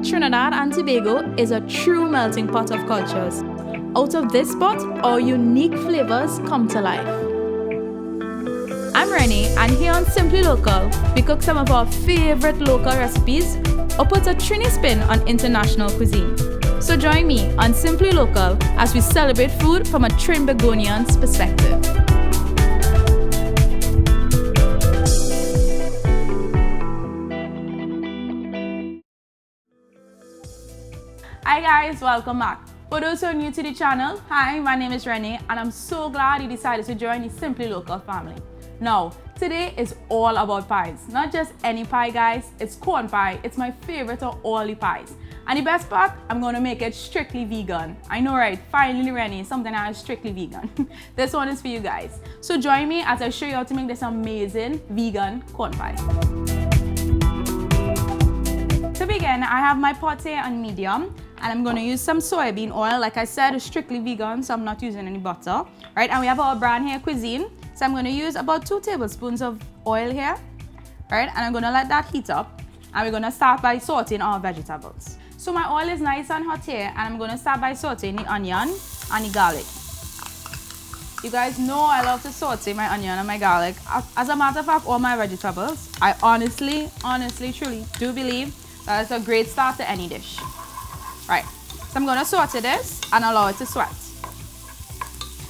Trinidad and Tobago is a true melting pot of cultures. Out of this pot, our unique flavors come to life. I'm Renee, and here on Simply Local, we cook some of our favorite local recipes or put a Trini spin on international cuisine. So join me on Simply Local as we celebrate food from a Trinbagonian's perspective. Hi guys, welcome back. For those who are new to the channel, hi, my name is Renee and I'm so glad you decided to join the Simply Local family. Now, today is all about pies. Not just any pie guys, it's corn pie. It's my favorite of all the pies. And the best part, I'm going to make it strictly vegan. I know, right? Finally, Renee, something that is strictly vegan. This one is for you guys. So join me as I show you how to make this amazing vegan corn pie. To begin, I have my pot here on medium. And I'm going to use some soybean oil. Like I said, it's strictly vegan, so I'm not using any butter. Right? And we have our brand here, Cuisine. So I'm going to use about 2 tablespoons of oil here. Right? And I'm going to let that heat up. And we're going to start by sauteing our vegetables. So my oil is nice and hot here. And I'm going to start by sauteing the onion and the garlic. You guys know I love to saute my onion and my garlic. As a matter of fact, all my vegetables, I honestly, truly do believe that it's a great start to any dish. Right, so I'm going to saute this and allow it to sweat.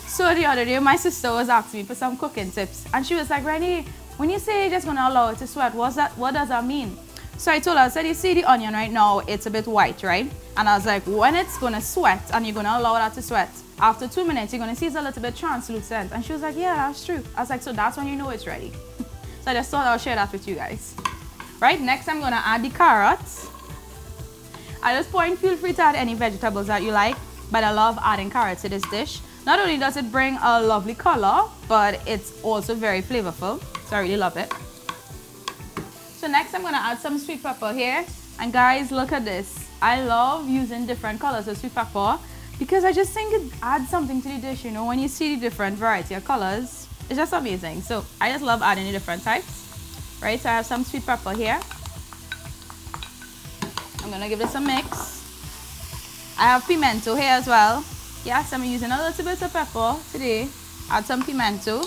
So the other day, my sister was asking me for some cooking tips. And she was like, Renee, when you say you're just going to allow it to sweat, what does that mean? So I told her, I said, you see the onion right now, it's a bit white, right? And I was like, when it's going to sweat and you're going to allow that to sweat, after 2 minutes, you're going to see it's a little bit translucent. And she was like, yeah, that's true. I was like, so that's when you know it's ready. So I just thought I'll share that with you guys. Right, next I'm going to add the carrots. At this point, feel free to add any vegetables that you like, but I love adding carrots to this dish. Not only does it bring a lovely color, but it's also very flavorful, so I really love it. So next I'm going to add some sweet pepper here. And guys, look at this. I love using different colors of sweet pepper because I just think it adds something to the dish, you know, when you see the different variety of colors. It's just amazing. So I just love adding the different types. Right, so I have some sweet pepper here. I'm gonna give this a mix. I have pimento here as well. Yes, I'm using a little bit of pepper today. Add some pimento.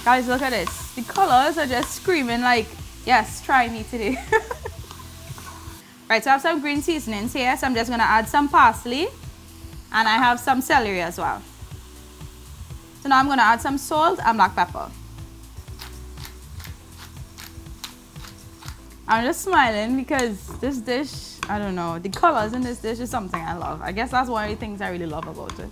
Guys, look at this. The colors are just screaming like, yes, try me today. Right, so I have some green seasonings here. So I'm just gonna add some parsley. And I have some celery as well. So now I'm gonna add some salt and black pepper. I'm just smiling because this dish, I don't know, the colors in this dish is something I love. I guess that's one of the things I really love about it.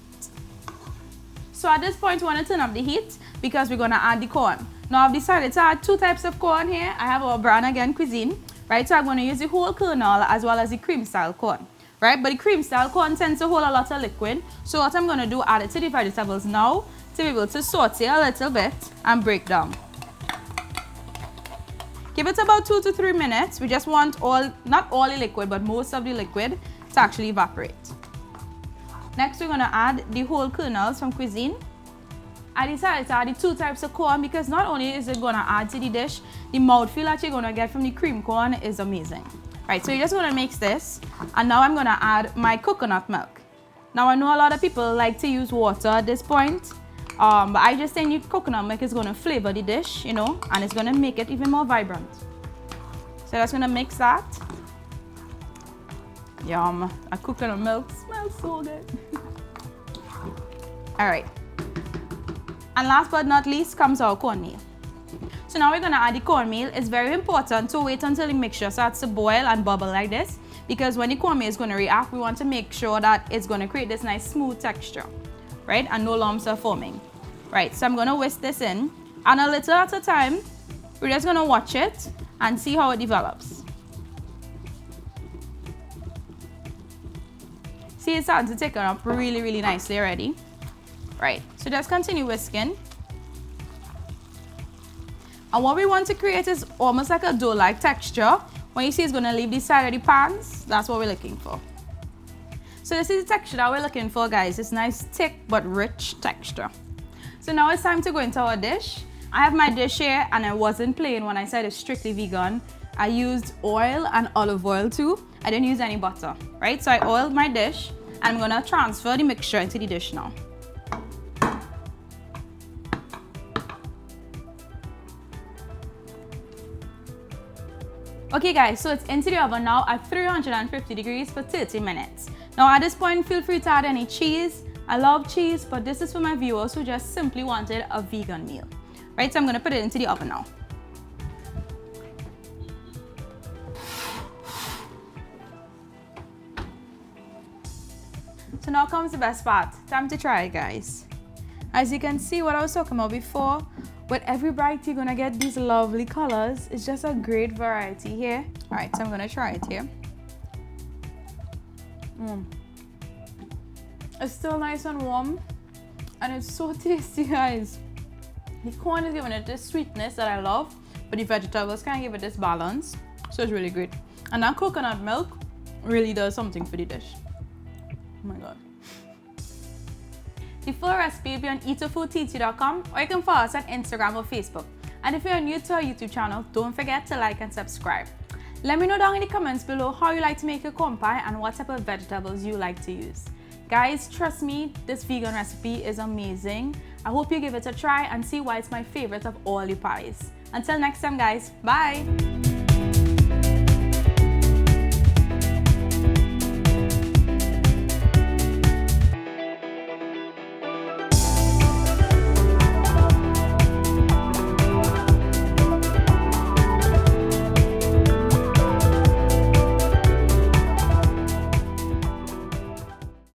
So at this point, we want to turn up the heat because we're going to add the corn. Now I've decided to add 2 types of corn here. I have our brand again, Cuisine, right? So I'm going to use the whole kernel as well as the cream style corn, right? But the cream style corn tends to hold a lot of liquid. So what I'm going to do, add it to the vegetables now to be able to saute a little bit and break down. Give it about 2 to 3 minutes. We just want not all the liquid, but most of the liquid to actually evaporate. Next, we're going to add the whole kernels from Cuisine. I decided to add the 2 types of corn because not only is it going to add to the dish, the mouthfeel that you're going to get from the cream corn is amazing. Right, so you're just going to mix this. And now I'm going to add my coconut milk. Now, I know a lot of people like to use water at this point. But I just think the coconut milk is going to flavor the dish, you know, and it's going to make it even more vibrant. So that's going to mix that. Yum, a coconut milk smells so good. All right. And last but not least comes our cornmeal. So now we're going to add the cornmeal. It's very important to wait until the mixture starts to boil and bubble like this, because when the cornmeal is going to react, we want to make sure that it's going to create this nice smooth texture. Right, and no lumps are forming. Right, so I'm going to whisk this in, and a little at a time, we're just going to watch it and see how it develops. See, it's starting to thicken up really nicely already. Right, so just continue whisking. And what we want to create is almost like a dough-like texture. When you see it's going to leave the side of the pans, that's what we're looking for. So this is the texture that we're looking for, guys. It's nice, thick, but rich texture. So now it's time to go into our dish. I have my dish here, and I wasn't playing when I said it's strictly vegan. I used oil and olive oil too. I didn't use any butter, right? So I oiled my dish and I'm gonna transfer the mixture into the dish now. Okay guys, so it's into the oven now at 350 degrees for 30 minutes. Now at this point, feel free to add any cheese. I love cheese, but this is for my viewers who just simply wanted a vegan meal. Right, so I'm gonna put it into the oven now. So now comes the best part. Time to try it, guys. As you can see, what I was talking about before, with every bite you're gonna get these lovely colors. It's just a great variety here. All right, so I'm gonna try it here. It's still nice and warm, and it's so tasty, guys. The corn is giving it this sweetness that I love, but the vegetables kind of give it this balance, so it's really great. And that coconut milk really does something for the dish. Oh my god. The full recipe will be on eatahfoodtt.com, or you can follow us on Instagram or Facebook. And if you're new to our YouTube channel, don't forget to like and subscribe. Let me know down in the comments below how you like to make your corn pie and what type of vegetables you like to use. Guys, trust me, this vegan recipe is amazing. I hope you give it a try and see why it's my favorite of all the pies. Until next time, guys, bye!